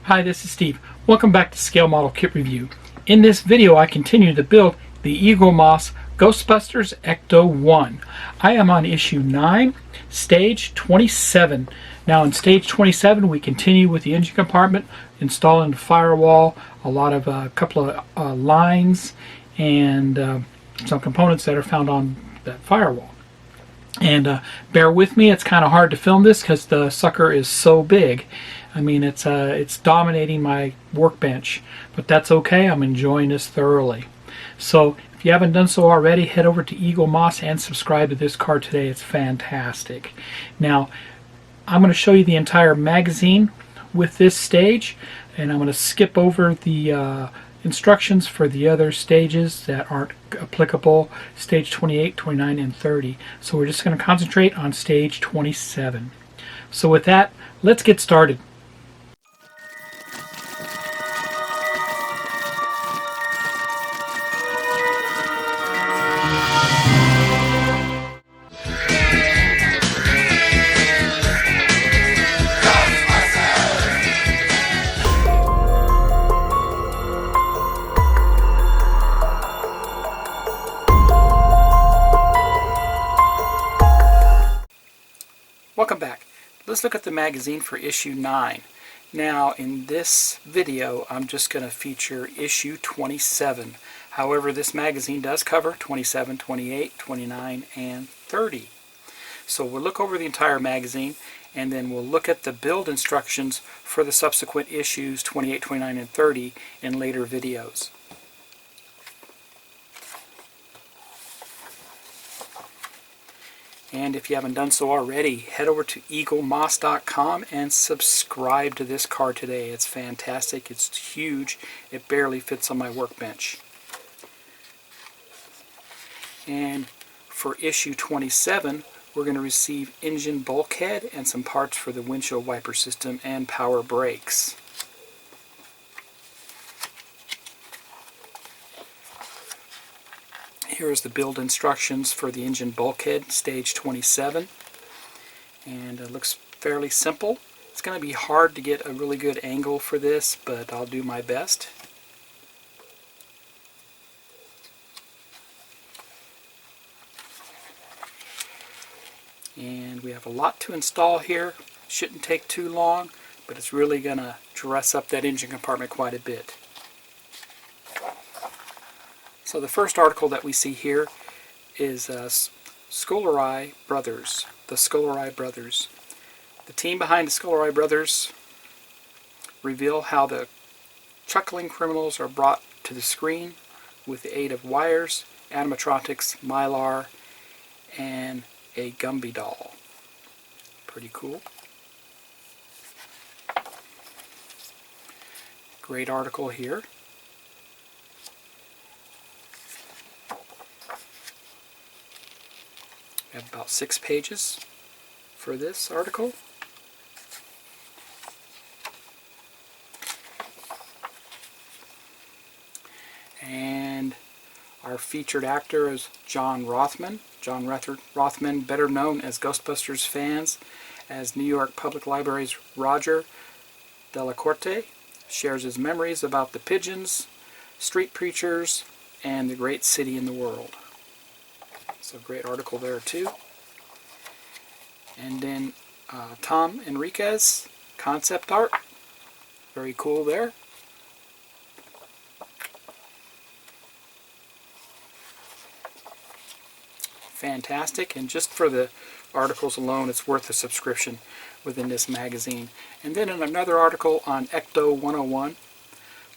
Hi, this is Steve. Welcome back to Scale Model Kit Review. In this video, I continue to build the Eagle Moss Ghostbusters Ecto-1. I am on issue 9, stage 27. Now in stage 27, we continue with the engine compartment, installing the firewall, a couple of lines, and some components that are found on that firewall. And bear with me, it's kind of hard to film this because the sucker is so big. I mean, it's dominating my workbench, but that's okay. I'm enjoying this thoroughly. So if you haven't done so already, head over to Eagle Moss and subscribe to this card today. It's fantastic. Now, I'm going to show you the entire magazine with this stage, and I'm going to skip over the instructions for the other stages that aren't applicable, stage 28, 29, and 30. So we're just going to concentrate on stage 27. So with that, let's get started. Welcome back. Let's look at the magazine for issue 9. Now in this video I'm just going to feature issue 27. However, this magazine does cover 27, 28, 29, and 30. So we'll look over the entire magazine and then we'll look at the build instructions for the subsequent issues 28, 29, and 30 in later videos. And if you haven't done so already, head over to eaglemoss.com and subscribe to this card today. It's fantastic. It's huge. It barely fits on my workbench. And for issue 27, we're going to receive engine bulkhead and some parts for the windshield wiper system and power brakes. Here's the build instructions for the engine bulkhead, stage 27, and it looks fairly simple. It's going to be hard to get a really good angle for this, but I'll do my best. And we have a lot to install here. Shouldn't take too long, but it's really going to dress up that engine compartment quite a bit. So the first article that we see here is Scolari Brothers, the Scolari Brothers. The team behind the Scolari Brothers reveal how the chuckling criminals are brought to the screen with the aid of wires, animatronics, mylar, and a Gumby doll. Pretty cool. Great article here. We have about 6 pages for this article. And our featured actor is John Rothman. John Rothman, better known as Ghostbusters fans as New York Public Library's Roger Delacorte, shares his memories about the pigeons, street preachers, and the great city in the world. So great article there too. And then Tom Enriquez, concept art. Very cool there. Fantastic, and just for the articles alone it's worth a subscription within this magazine. And then in another article on Ecto 101,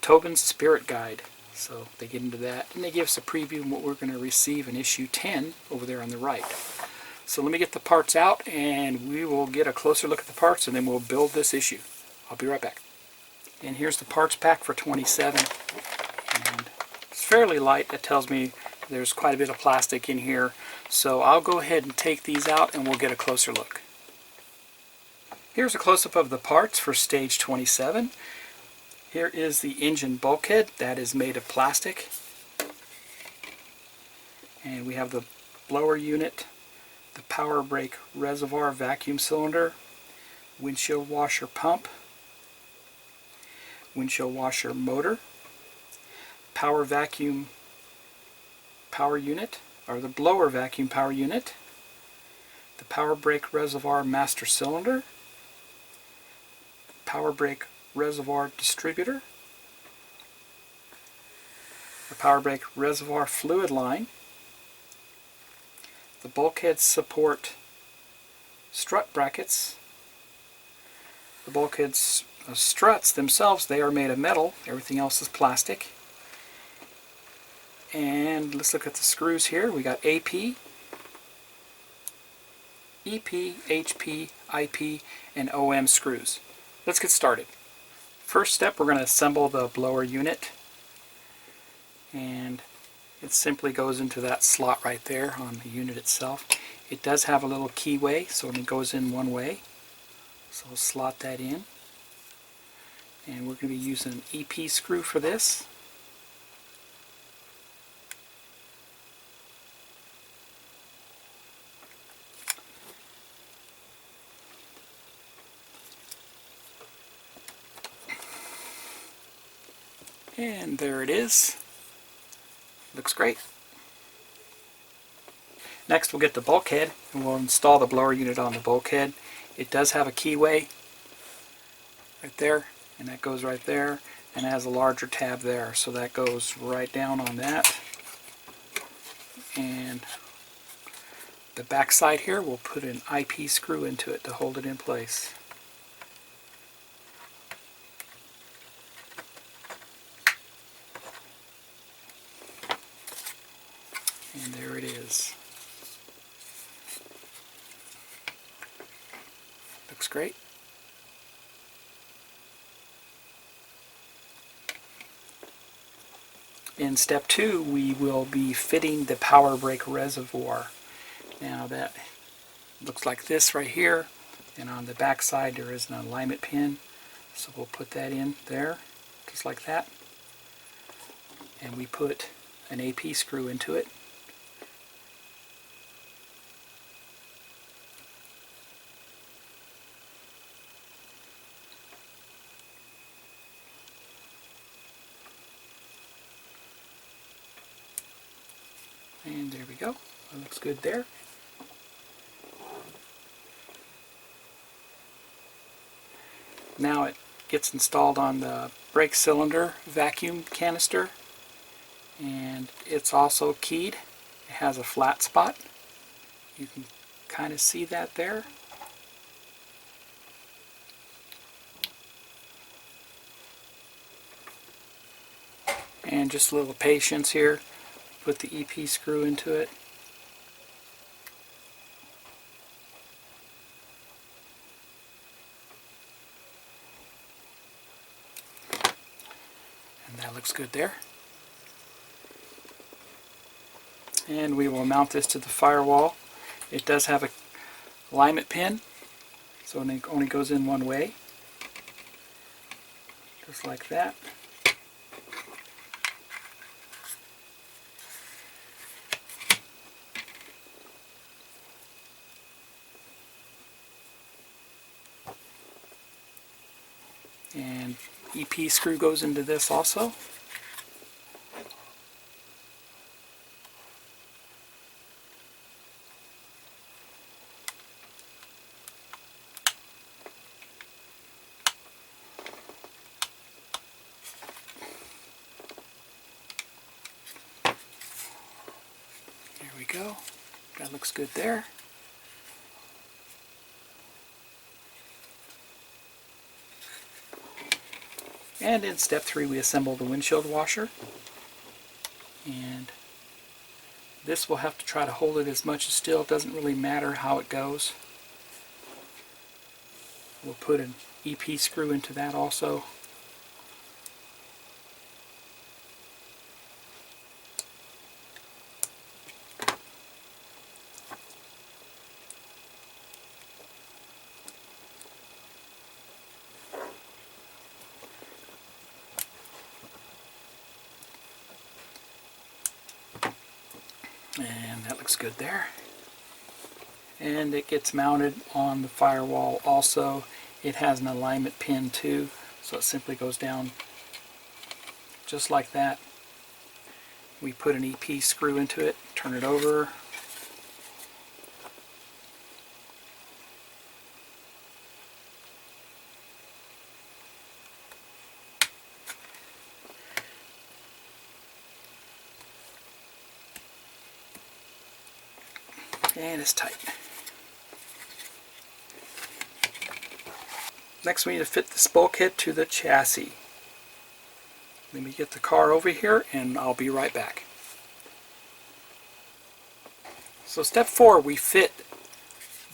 Tobin's Spirit Guide. So they get into that, and they give us a preview of what we're going to receive in issue 10 over there on the right. So let me get the parts out and we will get a closer look at the parts and then we'll build this issue. I'll be right back. And here's the parts pack for 27. And it's fairly light. It tells me there's quite a bit of plastic in here. So I'll go ahead and take these out and we'll get a closer look. Here's a close-up of the parts for stage 27. Here is the engine bulkhead that is made of plastic. And we have the blower unit, the power brake reservoir vacuum cylinder, windshield washer pump, windshield washer motor, power vacuum power unit, or the blower vacuum power unit, the power brake reservoir master cylinder, power brake reservoir distributor, the power brake reservoir fluid line, the bulkhead support strut brackets. The bulkhead struts themselves, they are made of metal, everything else is plastic. And let's look at the screws here. We got AP, EP, HP, IP, and OM screws. Let's get started. First step, we're going to assemble the blower unit. And it simply goes into that slot right there on the unit itself. It does have a little keyway, so it goes in one way. So we'll slot that in. And we're going to be using an EP screw for this. And there it is. Looks great. Next we'll get the bulkhead and we'll install the blower unit on the bulkhead. It does have a keyway right there, and that goes right there, and it has a larger tab there, so that goes right down on that. And the back side here, we'll put an IP screw into it to hold it in place. And there it is. Looks great. In step 2, we will be fitting the power brake reservoir. Now that looks like this right here, and on the back side there is an alignment pin, so we'll put that in there just like that, and we put an AP screw into it. And there we go. That looks good there. Now it gets installed on the brake cylinder vacuum canister, and it's also keyed. It has a flat spot. You can kind of see that there. And just a little patience here. Put the EP screw into it. And that looks good there. And we will mount this to the firewall. It does have a alignment pin, so it only goes in one way. Just like that. And EP screw goes into this also. There we go. That looks good there. And in step 3 we assemble the windshield washer, and this will have to try to hold it as much as still. It doesn't really matter how it goes. We'll put an EP screw into that also. And that looks good there. And it gets mounted on the firewall also. It has an alignment pin too, So it simply goes down just like that. We put an EP screw into it, turn it over. And it's tight. Next we need to fit this bulkhead to the chassis. Let me get the car over here and I'll be right back. So step 4, we fit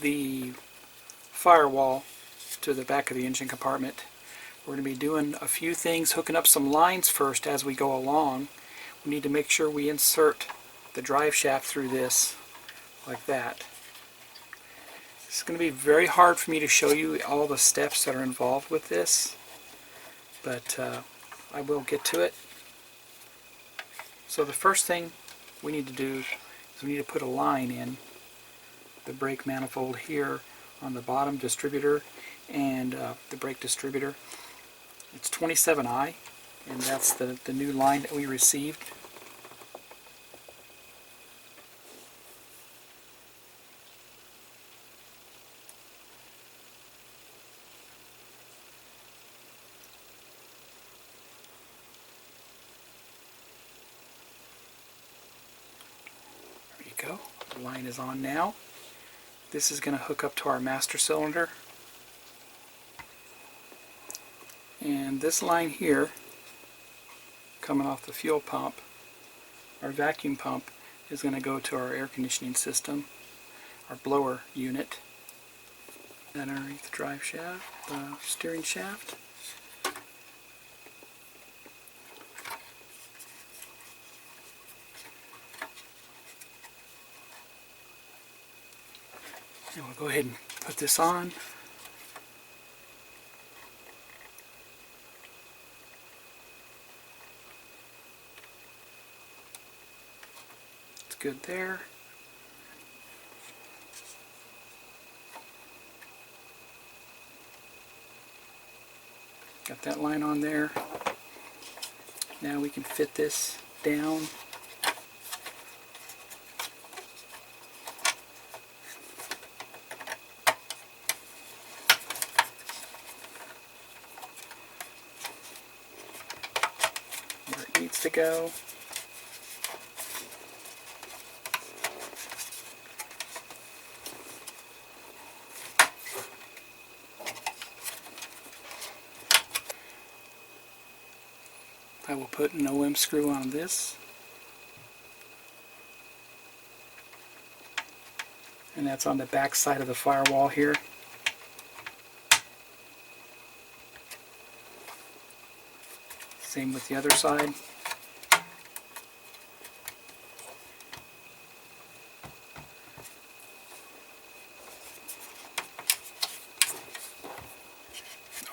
the firewall to the back of the engine compartment. We're going to be doing a few things, hooking up some lines first as we go along. We need to make sure we insert the drive shaft through this like that. It's going to be very hard for me to show you all the steps that are involved with this, but I will get to it. So the first thing we need to do is we need to put a line in the brake manifold here on the bottom distributor and the brake distributor. It's 27I, and that's the new line that we received. There you go. The line is on now. This is going to hook up to our master cylinder. And this line here, coming off the fuel pump, our vacuum pump, is going to go to our air conditioning system, our blower unit. Then underneath the drive shaft, steering shaft. And we'll go ahead and put this on. Good there. Got that line on there. Now we can fit this down. Where it needs to go. I will put an OM screw on this, and that's on the back side of the firewall here. Same with the other side.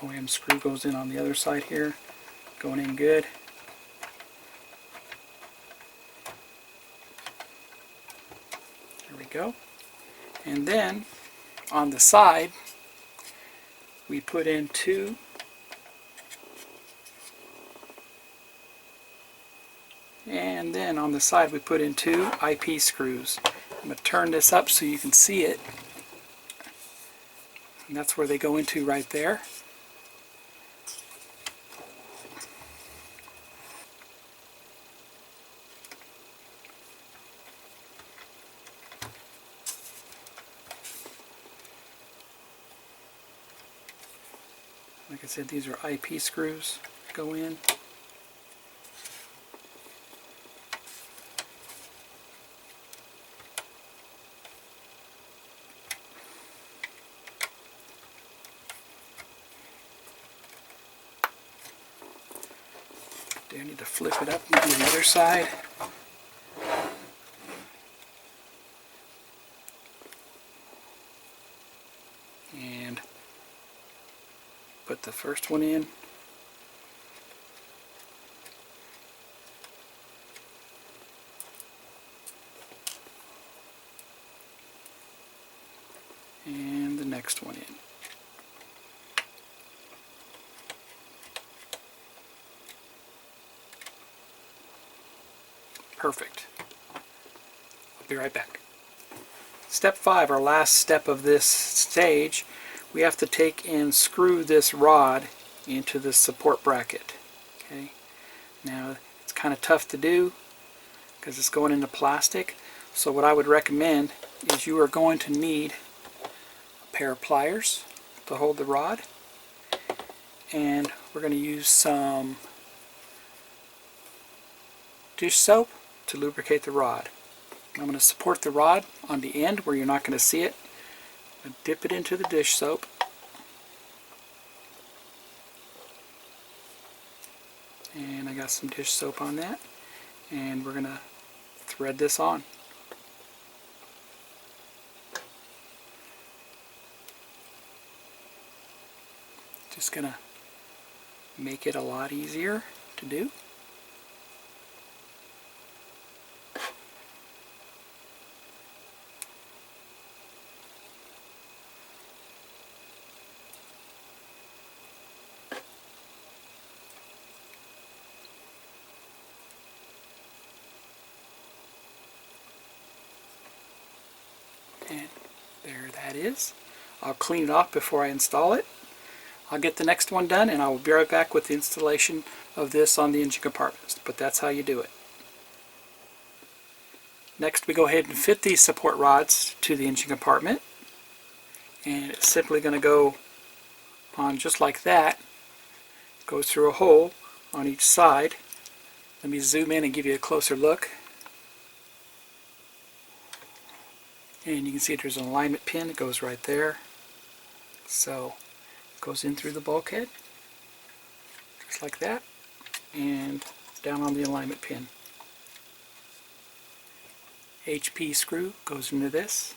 OM screw goes in on the other side here, going in good. Go. And then on the side we put in 2 and then on the side we put in 2 IP screws. I'm going to turn this up so you can see it, and that's where they go into right there. Like I said, these are IP screws go in. Do I need to flip it up and do the other side? And put the first one in. And the next one in. Perfect. I'll be right back. Step 5, our last step of this stage, we have to take and screw this rod into the support bracket. Okay. Now it's kind of tough to do because it's going into plastic. So what I would recommend is you are going to need a pair of pliers to hold the rod, and we're going to use some dish soap to lubricate the rod. I'm going to support the rod on the end where you're not going to see it. I'm going to dip it into the dish soap. And I got some dish soap on that. And we're going to thread this on. Just going to make it a lot easier to do. And there that is. I'll clean it off before I install it. I'll get the next one done and I will be right back with the installation of this on the engine compartments. But that's how you do it. Next we go ahead and fit these support rods to the engine compartment. And it's simply going to go on just like that. Goes through a hole on each side. Let me zoom in and give you a closer look. And you can see there's an alignment pin that goes right there. So it goes in through the bulkhead, just like that, and down on the alignment pin. HP screw goes into this.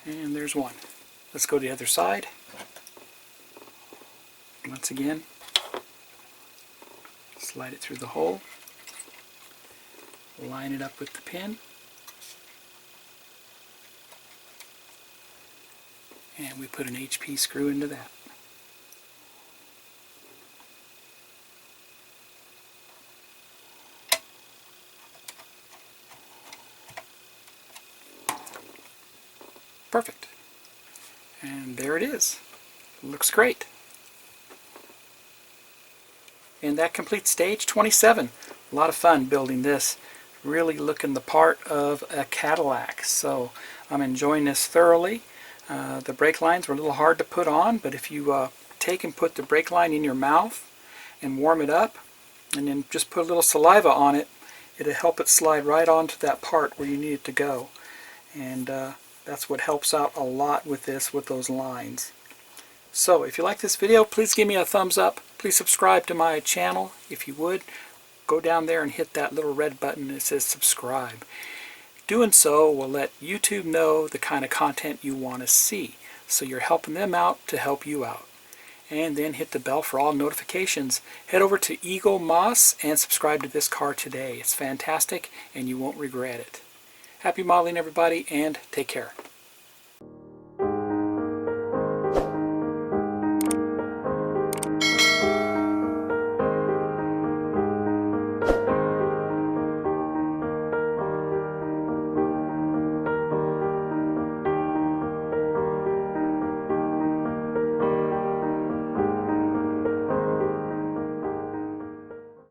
And there's one. Let's go to the other side. Once again, slide it through the hole, line it up with the pin, and we put an HP screw into that. Perfect. And there it is. Looks great. And that completes stage 27. A lot of fun building this. Really looking the part of a Cadillac. So I'm enjoying this thoroughly. The brake lines were a little hard to put on, but if you take and put the brake line in your mouth and warm it up, and then just put a little saliva on it, it'll help it slide right onto that part where you need it to go. And that's what helps out a lot with this, with those lines. So if you like this video, please give me a thumbs up. Please subscribe to my channel if you would. Go down there and hit that little red button that says subscribe. Doing so will let YouTube know the kind of content you want to see. So you're helping them out to help you out. And then hit the bell for all notifications. Head over to Eagle Moss and subscribe to this car today. It's fantastic and you won't regret it. Happy modeling everybody, and take care.